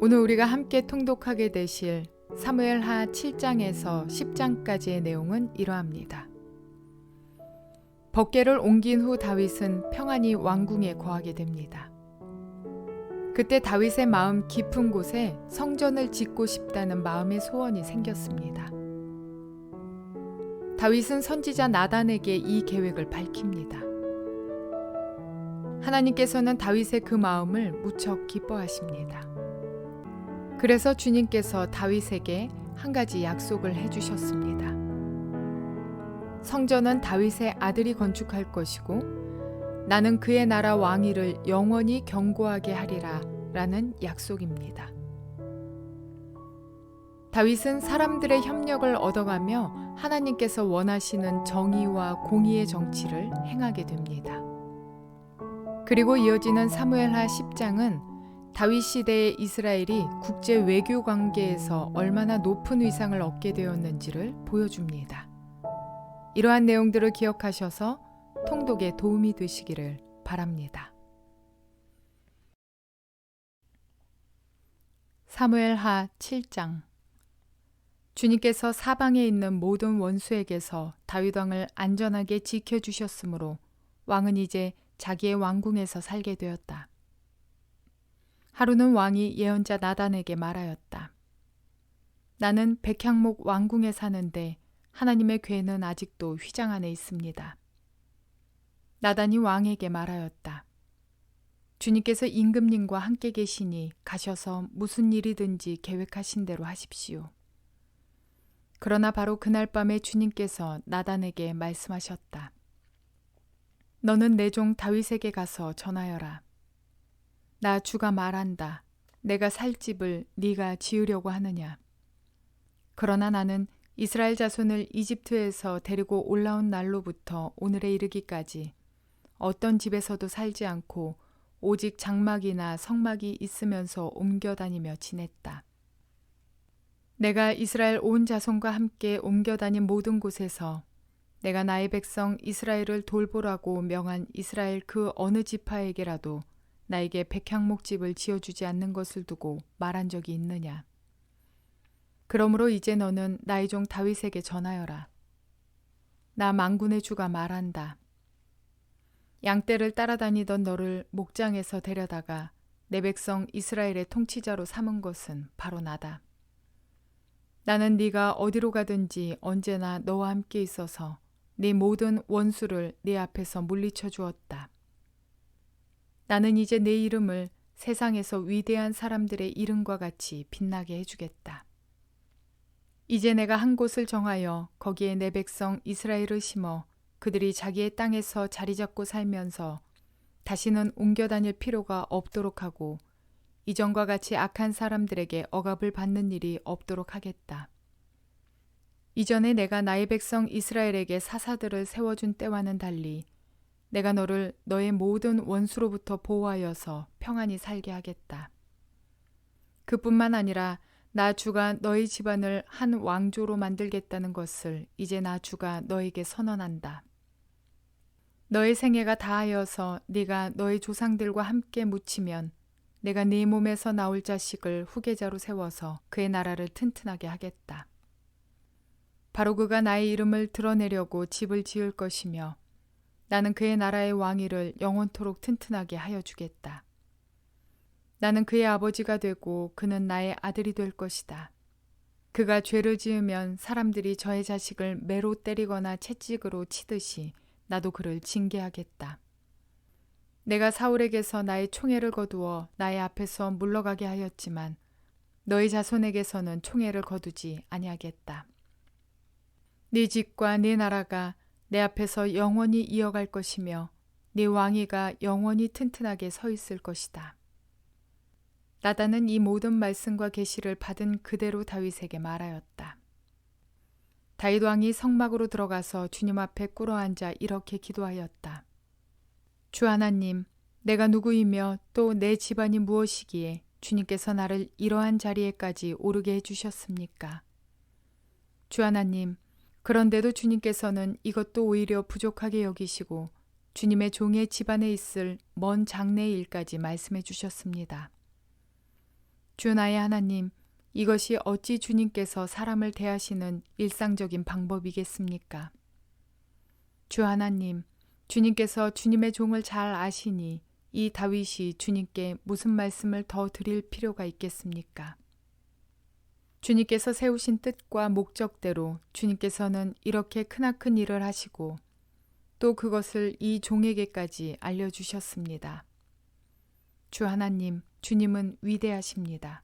오늘 우리가 함께 통독하게 되실 사무엘하 7장에서 10장까지의 내용은 이러합니다. 법궤를 옮긴 후 다윗은 평안히 왕궁에 거하게 됩니다. 그때 다윗의 마음 깊은 곳에 성전을 짓고 싶다는 마음의 소원이 생겼습니다. 다윗은 선지자 나단에게 이 계획을 밝힙니다. 하나님께서는 다윗의 그 마음을 무척 기뻐하십니다. 그래서 주님께서 다윗에게 한 가지 약속을 해주셨습니다. 성전은 다윗의 아들이 건축할 것이고 나는 그의 나라 왕위를 영원히 견고하게 하리라 라는 약속입니다. 다윗은 사람들의 협력을 얻어가며 하나님께서 원하시는 정의와 공의의 정치를 행하게 됩니다. 그리고 이어지는 사무엘하 10장은 다윗 시대의 이스라엘이 국제 외교 관계에서 얼마나 높은 위상을 얻게 되었는지를 보여줍니다. 이러한 내용들을 기억하셔서 통독에 도움이 되시기를 바랍니다. 사무엘하 7장. 주님께서 사방에 있는 모든 원수에게서 다윗 왕을 안전하게 지켜주셨으므로 왕은 이제 자기의 왕궁에서 살게 되었다. 하루는 왕이 예언자 나단에게 말하였다. 나는 백향목 왕궁에 사는데 하나님의 궤는 아직도 휘장 안에 있습니다. 나단이 왕에게 말하였다. 주님께서 임금님과 함께 계시니 가셔서 무슨 일이든지 계획하신 대로 하십시오. 그러나 바로 그날 밤에 주님께서 나단에게 말씀하셨다. 너는 내 종 다윗에게 가서 전하여라. 나 주가 말한다. 내가 살 집을 네가 지으려고 하느냐. 그러나 나는 이스라엘 자손을 이집트에서 데리고 올라온 날로부터 오늘에 이르기까지 어떤 집에서도 살지 않고 오직 장막이나 성막이 있으면서 옮겨 다니며 지냈다. 내가 이스라엘 온 자손과 함께 옮겨 다닌 모든 곳에서 내가 나의 백성 이스라엘을 돌보라고 명한 이스라엘 그 어느 지파에게라도 나에게 백향목집을 지어주지 않는 것을 두고 말한 적이 있느냐. 그러므로 이제 너는 나의 종 다윗에게 전하여라. 나 만군의 주가 말한다. 양떼를 따라다니던 너를 목장에서 데려다가 내 백성 이스라엘의 통치자로 삼은 것은 바로 나다. 나는 네가 어디로 가든지 언제나 너와 함께 있어서 네 모든 원수를 네 앞에서 물리쳐 주었다. 나는 이제 내 이름을 세상에서 위대한 사람들의 이름과 같이 빛나게 해주겠다. 이제 내가 한 곳을 정하여 거기에 내 백성 이스라엘을 심어 그들이 자기의 땅에서 자리 잡고 살면서 다시는 옮겨 다닐 필요가 없도록 하고 이전과 같이 악한 사람들에게 억압을 받는 일이 없도록 하겠다. 이전에 내가 나의 백성 이스라엘에게 사사들을 세워준 때와는 달리 내가 너를 너의 모든 원수로부터 보호하여서 평안히 살게 하겠다. 그뿐만 아니라 나 주가 너희 집안을 한 왕조로 만들겠다는 것을 이제 나 주가 너에게 선언한다. 너의 생애가 다하여서 네가 너의 조상들과 함께 묻히면 내가 네 몸에서 나올 자식을 후계자로 세워서 그의 나라를 튼튼하게 하겠다. 바로 그가 나의 이름을 드러내려고 집을 지을 것이며 나는 그의 나라의 왕위를 영원토록 튼튼하게 하여 주겠다. 나는 그의 아버지가 되고 그는 나의 아들이 될 것이다. 그가 죄를 지으면 사람들이 저의 자식을 매로 때리거나 채찍으로 치듯이 나도 그를 징계하겠다. 내가 사울에게서 나의 총애를 거두어 나의 앞에서 물러가게 하였지만 너희 자손에게서는 총애를 거두지 아니하겠다. 네 집과 네 나라가 내 앞에서 영원히 이어갈 것이며 네 왕위가 영원히 튼튼하게 서 있을 것이다. 나단은 이 모든 말씀과 계시를 받은 그대로 다윗에게 말하였다. 다윗 왕이 성막으로 들어가서 주님 앞에 꿇어앉아 이렇게 기도하였다. 주 하나님, 내가 누구이며 또 내 집안이 무엇이기에 주님께서 나를 이러한 자리에까지 오르게 해주셨습니까? 주 하나님, 그런데도 주님께서는 이것도 오히려 부족하게 여기시고 주님의 종의 집안에 있을 먼 장래의 일까지 말씀해 주셨습니다. 주 나의 하나님, 이것이 어찌 주님께서 사람을 대하시는 일상적인 방법이겠습니까? 주 하나님, 주님께서 주님의 종을 잘 아시니 이 다윗이 주님께 무슨 말씀을 더 드릴 필요가 있겠습니까? 주님께서 세우신 뜻과 목적대로 주님께서는 이렇게 크나큰 일을 하시고 또 그것을 이 종에게까지 알려주셨습니다. 주 하나님, 주님은 위대하십니다.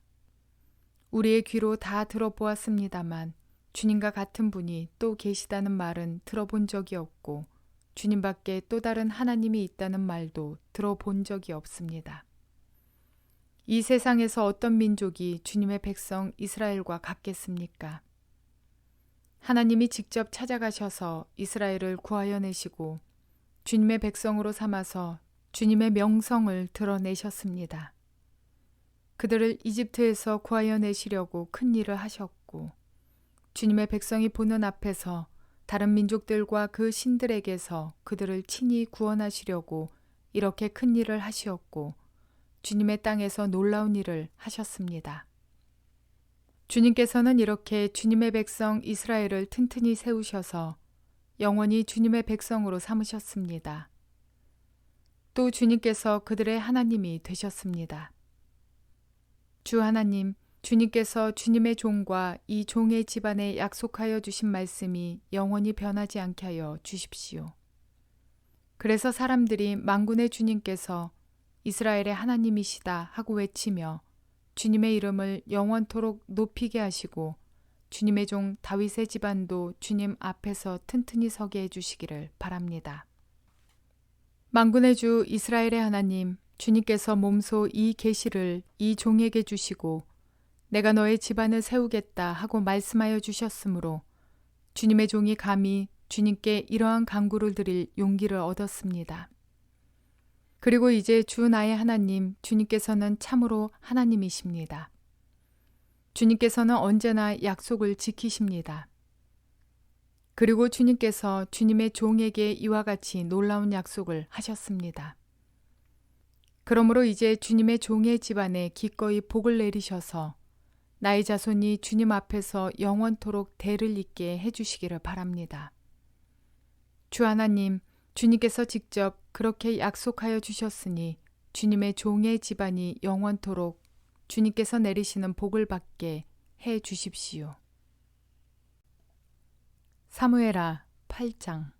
우리의 귀로 다 들어보았습니다만 주님과 같은 분이 또 계시다는 말은 들어본 적이 없고 주님밖에 또 다른 하나님이 있다는 말도 들어본 적이 없습니다. 이 세상에서 어떤 민족이 주님의 백성 이스라엘과 같겠습니까? 하나님이 직접 찾아가셔서 이스라엘을 구하여 내시고 주님의 백성으로 삼아서 주님의 명성을 드러내셨습니다. 그들을 이집트에서 구하여 내시려고 큰 일을 하셨고 주님의 백성이 보는 앞에서 다른 민족들과 그 신들에게서 그들을 친히 구원하시려고 이렇게 큰 일을 하시었고 주님의 땅에서 놀라운 일을 하셨습니다. 주님께서는 이렇게 주님의 백성 이스라엘을 튼튼히 세우셔서 영원히 주님의 백성으로 삼으셨습니다. 또 주님께서 그들의 하나님이 되셨습니다. 주 하나님, 주님께서 주님의 종과 이 종의 집안에 약속하여 주신 말씀이 영원히 변하지 않게 하여 주십시오. 그래서 사람들이 만군의 주님께서 이스라엘의 하나님이시다 하고 외치며 주님의 이름을 영원토록 높이게 하시고 주님의 종 다윗의 집안도 주님 앞에서 튼튼히 서게 해주시기를 바랍니다. 만군의 주 이스라엘의 하나님, 주님께서 몸소 이 계시를 이 종에게 주시고 내가 너의 집안을 세우겠다 하고 말씀하여 주셨으므로 주님의 종이 감히 주님께 이러한 간구를 드릴 용기를 얻었습니다. 그리고 이제 주 나의 하나님, 주님께서는 참으로 하나님이십니다. 주님께서는 언제나 약속을 지키십니다. 그리고 주님께서 주님의 종에게 이와 같이 놀라운 약속을 하셨습니다. 그러므로 이제 주님의 종의 집안에 기꺼이 복을 내리셔서 나의 자손이 주님 앞에서 영원토록 대를 잇게 해주시기를 바랍니다. 주 하나님, 주님께서 직접 그렇게 약속하여 주셨으니 주님의 종의 집안이 영원토록 주님께서 내리시는 복을 받게 해 주십시오. 사무엘하 8장.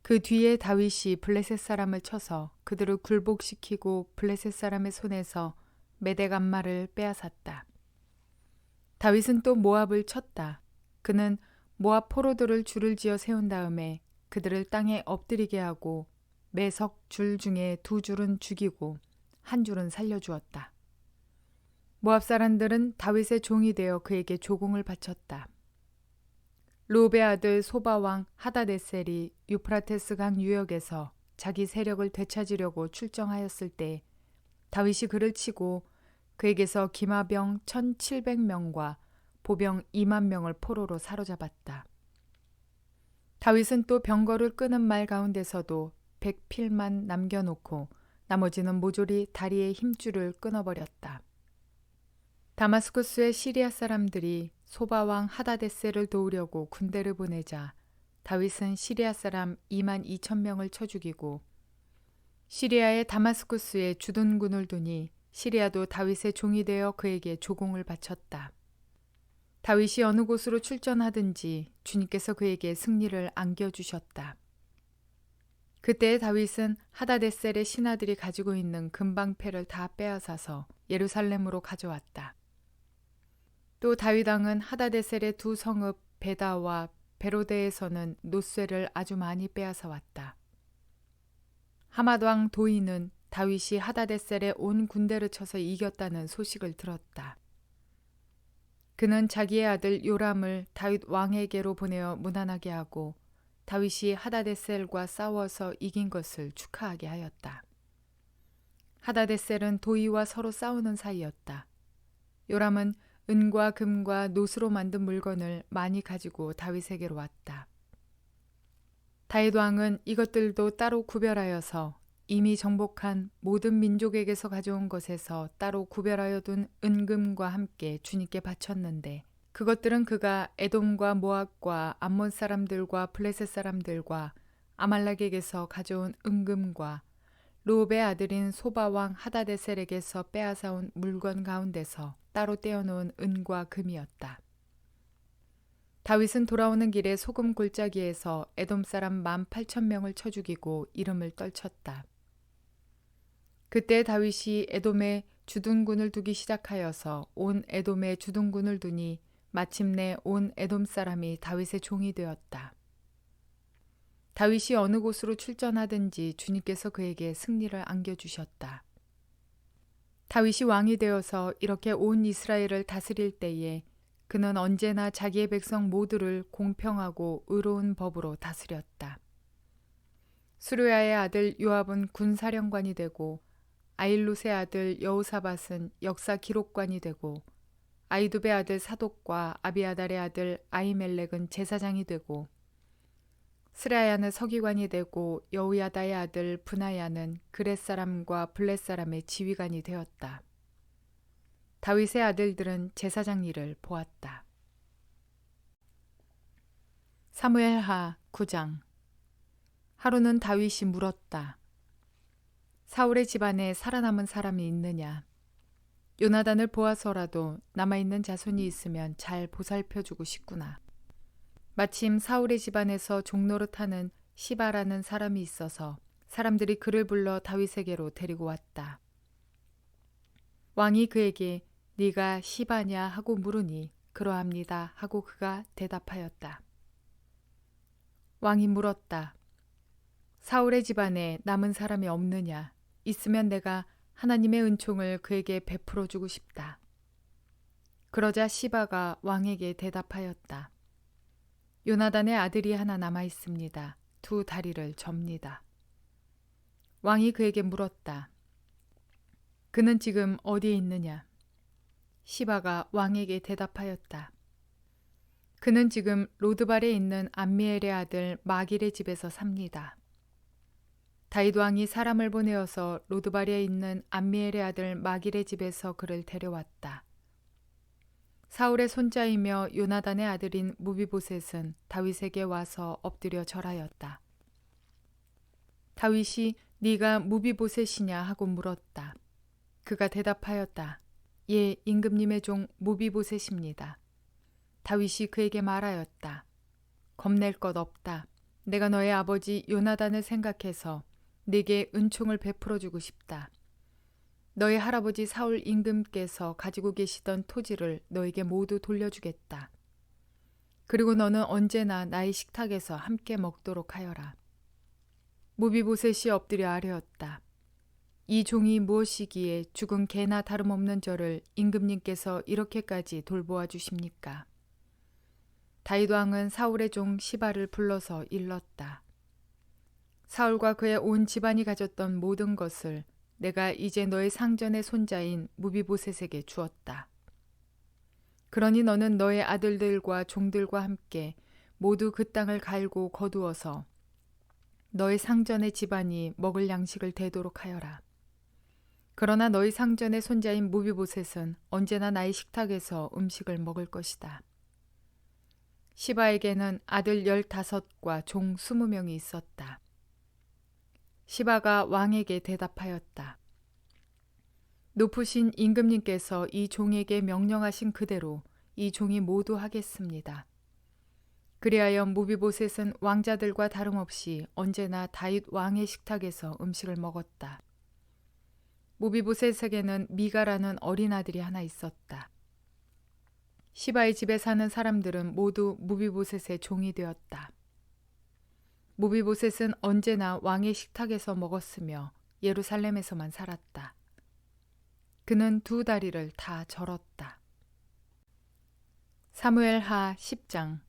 그 뒤에 다윗이 블레셋 사람을 쳐서 그들을 굴복시키고 블레셋 사람의 손에서 메대 간말을 빼앗았다. 다윗은 또 모압을 쳤다. 그는 모압 포로들을 줄을 지어 세운 다음에 그들을 땅에 엎드리게 하고 매석 줄 중에 2줄은 죽이고 1줄은 살려주었다. 모압 사람들은 다윗의 종이 되어 그에게 조공을 바쳤다. 르홉의 아들 소바왕 하다데셀이 유프라테스 강 유역에서 자기 세력을 되찾으려고 출정하였을 때 다윗이 그를 치고 그에게서 기마병 1,700명과 보병 2만 명을 포로로 사로잡았다. 다윗은 또 병거를 끄는 말 가운데서도 100필만 남겨놓고 나머지는 모조리 다리의 힘줄을 끊어버렸다. 다마스쿠스의 시리아 사람들이 소바왕 하다데셀을 도우려고 군대를 보내자 다윗은 시리아 사람 2만 2천 명을 쳐 죽이고 시리아의 다마스쿠스에 주둔군을 두니 시리아도 다윗의 종이 되어 그에게 조공을 바쳤다. 다윗이 어느 곳으로 출전하든지 주님께서 그에게 승리를 안겨주셨다. 그때 다윗은 하다데셀의 신하들이 가지고 있는 금방패를 다 빼앗아서 예루살렘으로 가져왔다. 또 다윗 왕은 하다데셀의 2 성읍 베다와 베로데에서는 노쇠를 아주 많이 빼앗아 왔다. 하맛 왕 도이는 다윗이 하다데셀의 온 군대를 쳐서 이겼다는 소식을 들었다. 그는 자기의 아들 요람을 다윗 왕에게로 보내어 무난하게 하고 다윗이 하다데셀과 싸워서 이긴 것을 축하하게 하였다. 하다데셀은 도이와 서로 싸우는 사이였다. 요람은 은과 금과 노스로 만든 물건을 많이 가지고 다윗에게로 왔다. 다윗 왕은 이것들도 따로 구별하여서 이미 정복한 모든 민족에게서 가져온 것에서 따로 구별하여 둔 은금과 함께 주님께 바쳤는데 그것들은 그가 에돔과 모압과 암몬 사람들과 블레셋 사람들과 아말렉에게서 가져온 은금과 르홉의 아들인 소바왕 하다데셀에게서 빼앗아온 물건 가운데서 따로 떼어놓은 은과 금이었다. 다윗은 돌아오는 길에 소금 골짜기에서 에돔 사람 18,000명을 쳐 죽이고 이름을 떨쳤다. 그때 다윗이 에돔에 주둔군을 두기 시작하여서 온 에돔에 주둔군을 두니 마침내 온 에돔 사람이 다윗의 종이 되었다. 다윗이 어느 곳으로 출전하든지 주님께서 그에게 승리를 안겨주셨다. 다윗이 왕이 되어서 이렇게 온 이스라엘을 다스릴 때에 그는 언제나 자기의 백성 모두를 공평하고 의로운 법으로 다스렸다. 수르야의 아들 요압은 군사령관이 되고 아일룻의 아들 여호사밧은 역사 기록관이 되고 아이두베의 아들 사독과 아비아달의 아들 아히멜렉은 제사장이 되고 스라야는 서기관이 되고 여우야다의 아들 브나야는 그렛 사람과 블렛 사람의 지휘관이 되었다. 다윗의 아들들은 제사장 일을 보았다. 사무엘하 9장. 하루는 다윗이 물었다. 사울의 집안에 살아남은 사람이 있느냐? 요나단을 보아서라도 남아있는 자손이 있으면 잘 보살펴주고 싶구나. 마침 사울의 집안에서 종노릇하는 시바라는 사람이 있어서 사람들이 그를 불러 다윗에게로 데리고 왔다. 왕이 그에게 네가 시바냐 하고 물으니 그러합니다 하고 그가 대답하였다. 왕이 물었다. 사울의 집안에 남은 사람이 없느냐? 있으면 내가 하나님의 은총을 그에게 베풀어 주고 싶다. 그러자 시바가 왕에게 대답하였다. 요나단의 아들이 하나 남아 있습니다. 두 다리를 접니다. 왕이 그에게 물었다. 그는 지금 어디에 있느냐? 시바가 왕에게 대답하였다. 그는 지금 로드발에 있는 암미엘의 아들 마길의 집에서 삽니다. 다윗 왕이 사람을 보내어서 로드발에 있는 암미엘의 아들 마길의 집에서 그를 데려왔다. 사울의 손자이며 요나단의 아들인 무비보셋은 다윗에게 와서 엎드려 절하였다. 다윗이 네가 무비보셋이냐 하고 물었다. 그가 대답하였다. 예, 임금님의 종 무비보셋입니다. 다윗이 그에게 말하였다. 겁낼 것 없다. 내가 너의 아버지 요나단을 생각해서 네게 은총을 베풀어 주고 싶다. 너의 할아버지 사울 임금께서 가지고 계시던 토지를 너에게 모두 돌려주겠다. 그리고 너는 언제나 나의 식탁에서 함께 먹도록 하여라. 무비보셋이 엎드려 아뢰었다. 이 종이 무엇이기에 죽은 개나 다름없는 저를 임금님께서 이렇게까지 돌보아 주십니까? 다윗 왕은 사울의 종 시바를 불러서 일렀다. 사울과 그의 온 집안이 가졌던 모든 것을 내가 이제 너의 상전의 손자인 무비보셋에게 주었다. 그러니 너는 너의 아들들과 종들과 함께 모두 그 땅을 갈고 거두어서 너의 상전의 집안이 먹을 양식을 대도록 하여라. 그러나 너희 상전의 손자인 무비보셋은 언제나 나의 식탁에서 음식을 먹을 것이다. 시바에게는 아들 15과 종 20명이 있었다. 시바가 왕에게 대답하였다. 높으신 임금님께서 이 종에게 명령하신 그대로 이 종이 모두 하겠습니다. 그리하여 무비보셋은 왕자들과 다름없이 언제나 다윗 왕의 식탁에서 음식을 먹었다. 무비보셋에게는 미가라는 어린 아들이 하나 있었다. 시바의 집에 사는 사람들은 모두 무비보셋의 종이 되었다. 무비보셋은 언제나 왕의 식탁에서 먹었으며 예루살렘에서만 살았다. 그는 두 다리를 다 절었다. 사무엘하 10장.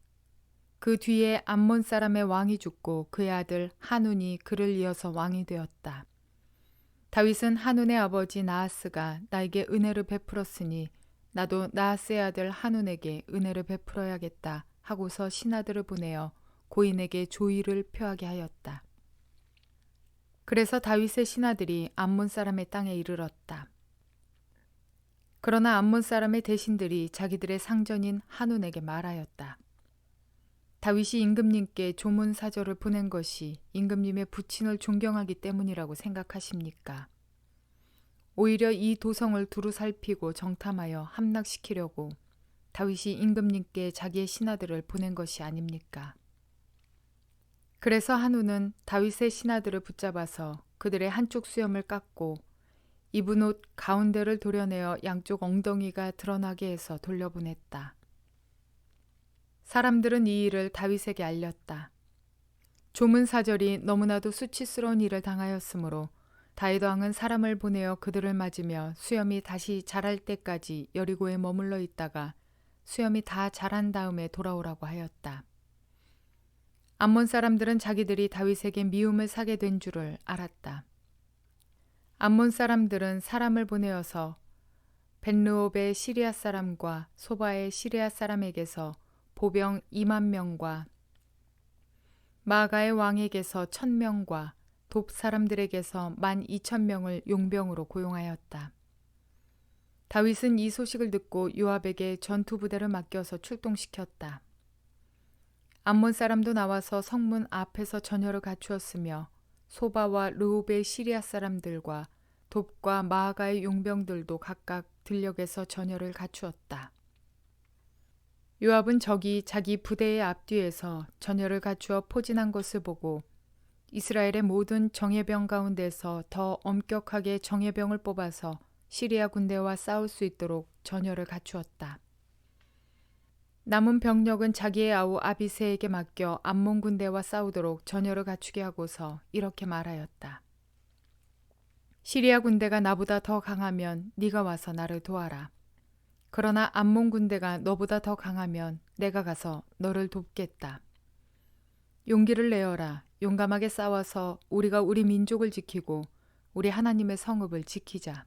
그 뒤에 암몬 사람의 왕이 죽고 그의 아들 하눈이 그를 이어서 왕이 되었다. 다윗은 하눈의 아버지 나하스가 나에게 은혜를 베풀었으니 나도 나하스의 아들 하눈에게 은혜를 베풀어야겠다 하고서 신하들을 보내어 고인에게 조의를 표하게 하였다. 그래서 다윗의 신하들이 암몬 사람의 땅에 이르렀다. 그러나 암몬 사람의 대신들이 자기들의 상전인 한운에게 말하였다. 다윗이 임금님께 조문 사절을 보낸 것이 임금님의 부친을 존경하기 때문이라고 생각하십니까? 오히려 이 도성을 두루 살피고 정탐하여 함락시키려고 다윗이 임금님께 자기의 신하들을 보낸 것이 아닙니까? 그래서 한우는 다윗의 신하들을 붙잡아서 그들의 한쪽 수염을 깎고 입은 옷 가운데를 도려내어 양쪽 엉덩이가 드러나게 해서 돌려보냈다. 사람들은 이 일을 다윗에게 알렸다. 조문사절이 너무나도 수치스러운 일을 당하였으므로 다윗 왕은 사람을 보내어 그들을 맞으며 수염이 다시 자랄 때까지 여리고에 머물러 있다가 수염이 다 자란 다음에 돌아오라고 하였다. 암몬 사람들은 자기들이 다윗에게 미움을 사게 된 줄을 알았다. 암몬 사람들은 사람을 보내어서 벳르홉의 시리아 사람과 소바의 시리아 사람에게서 보병 2만 명과 마가의 왕에게서 1,000명과 돕 사람들에게서 12,000명을 용병으로 고용하였다. 다윗은 이 소식을 듣고 요압에게 전투 부대를 맡겨서 출동시켰다. 암몬 사람도 나와서 성문 앞에서 전열을 갖추었으며 소바와 르홉의 시리아 사람들과 돕과 마아가의 용병들도 각각 들녘에서 전열을 갖추었다. 요압은 적이 자기 부대의 앞뒤에서 전열을 갖추어 포진한 것을 보고 이스라엘의 모든 정예병 가운데서 더 엄격하게 정예병을 뽑아서 시리아 군대와 싸울 수 있도록 전열을 갖추었다. 남은 병력은 자기의 아우 아비새에게 맡겨 암몬 군대와 싸우도록 전열을 갖추게 하고서 이렇게 말하였다. 시리아 군대가 나보다 더 강하면 네가 와서 나를 도와라. 그러나 암몬 군대가 너보다 더 강하면 내가 가서 너를 돕겠다. 용기를 내어라. 용감하게 싸워서 우리가 우리 민족을 지키고 우리 하나님의 성읍을 지키자.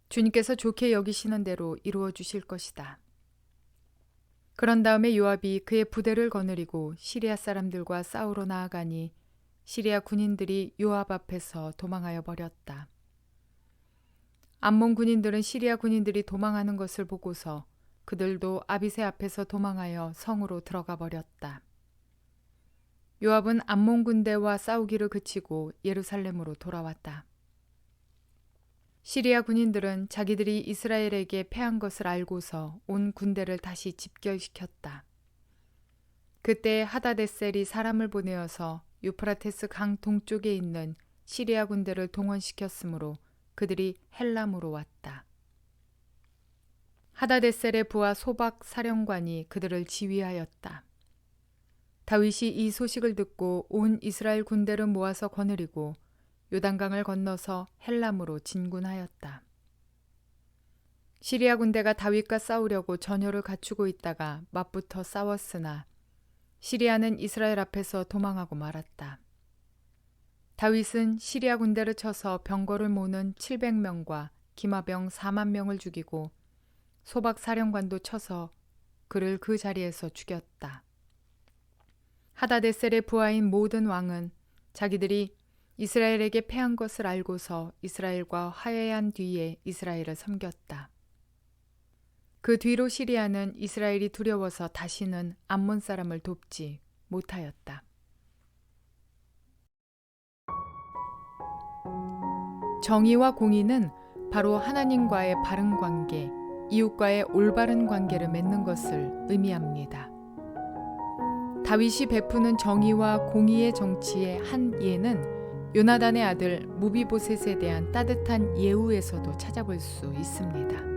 주님께서 좋게 여기시는 대로 이루어 주실 것이다. 그런 다음에 요압이 그의 부대를 거느리고 시리아 사람들과 싸우러 나아가니 시리아 군인들이 요압 앞에서 도망하여 버렸다. 암몬 군인들은 시리아 군인들이 도망하는 것을 보고서 그들도 아비새 앞에서 도망하여 성으로 들어가 버렸다. 요압은 암몬 군대와 싸우기를 그치고 예루살렘으로 돌아왔다. 시리아 군인들은 자기들이 이스라엘에게 패한 것을 알고서 온 군대를 다시 집결시켰다. 그때 하다데셀이 사람을 보내어서 유프라테스 강 동쪽에 있는 시리아 군대를 동원시켰으므로 그들이 헬람으로 왔다. 하다데셀의 부하 소박 사령관이 그들을 지휘하였다. 다윗이 이 소식을 듣고 온 이스라엘 군대를 모아서 거느리고 요단강을 건너서 헬람으로 진군하였다. 시리아 군대가 다윗과 싸우려고 전열을 갖추고 있다가 맞붙어 싸웠으나 시리아는 이스라엘 앞에서 도망하고 말았다. 다윗은 시리아 군대를 쳐서 병거를 모는 700명과 기마병 4만 명을 죽이고 소박 사령관도 쳐서 그를 그 자리에서 죽였다. 하다데셀의 부하인 모든 왕은 자기들이 이스라엘에게 패한 것을 알고서 이스라엘과 화해한 뒤에 이스라엘을 섬겼다. 그 뒤로 시리아는 이스라엘이 두려워서 다시는 암몬 사람을 돕지 못하였다. 정의와 공의는 바로 하나님과의 바른 관계, 이웃과의 올바른 관계를 맺는 것을 의미합니다. 다윗이 베푸는 정의와 공의의 정치의 한 예는 요나단의 아들 무비보셋에 대한 따뜻한 예우에서도 찾아볼 수 있습니다.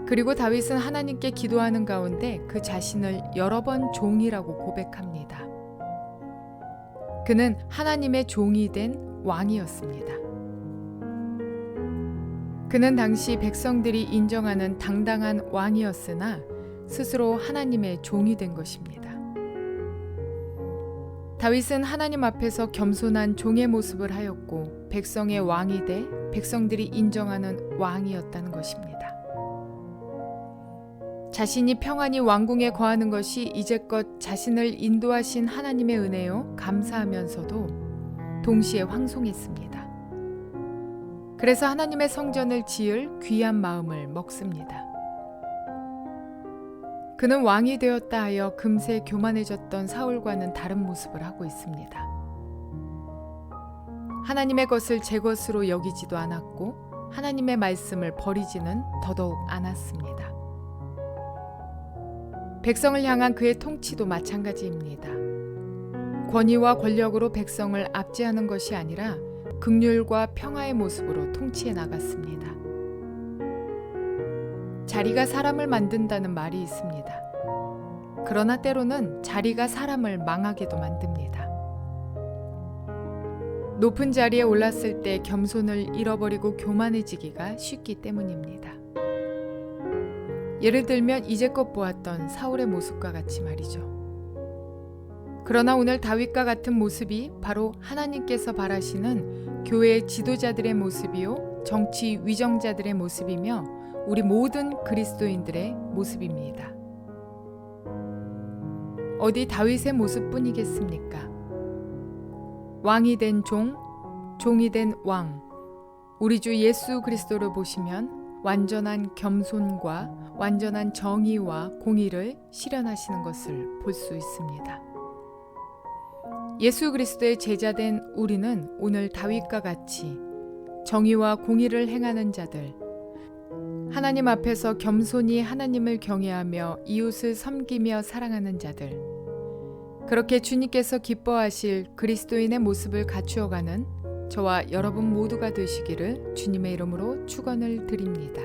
그리고 다윗은 하나님께 기도하는 가운데 그 자신을 여러 번 종이라고 고백합니다. 그는 하나님의 종이 된 왕이었습니다. 그는 당시 백성들이 인정하는 당당한 왕이었으나 스스로 하나님의 종이 된 것입니다. 다윗은 하나님 앞에서 겸손한 종의 모습을 하였고 백성의 왕이 돼 백성들이 인정하는 왕이었다는 것입니다. 자신이 평안히 왕궁에 거하는 것이 이제껏 자신을 인도하신 하나님의 은혜요 감사하면서도 동시에 황송했습니다. 그래서 하나님의 성전을 지을 귀한 마음을 먹습니다. 그는 왕이 되었다 하여 금세 교만해졌던 사울과는 다른 모습을 하고 있습니다. 하나님의 것을 제 것으로 여기지도 않았고 하나님의 말씀을 버리지는 더더욱 않았습니다. 백성을 향한 그의 통치도 마찬가지입니다. 권위와 권력으로 백성을 압제하는 것이 아니라 긍휼과 평화의 모습으로 통치해 나갔습니다. 자리가 사람을 만든다는 말이 있습니다. 그러나 때로는 자리가 사람을 망하게도 만듭니다. 높은 자리에 올랐을 때 겸손을 잃어버리고 교만해지기가 쉽기 때문입니다. 예를 들면 이제껏 보았던 사울의 모습과 같이 말이죠. 그러나 오늘 다윗과 같은 모습이 바로 하나님께서 바라시는 교회의 지도자들의 모습이요 정치 위정자들의 모습이며 우리 모든 그리스도인들의 모습입니다. 어디 다윗의 모습뿐이겠습니까? 왕이 된 종, 종이 된 왕, 우리 주 예수 그리스도를 보시면 완전한 겸손과 완전한 정의와 공의를 실현하시는 것을 볼 수 있습니다. 예수 그리스도의 제자된 우리는 오늘 다윗과 같이 정의와 공의를 행하는 자들, 하나님 앞에서 겸손히 하나님을 경외하며 이웃을 섬기며 사랑하는 자들, 그렇게 주님께서 기뻐하실 그리스도인의 모습을 갖추어가는 저와 여러분 모두가 되시기를 주님의 이름으로 축원을 드립니다.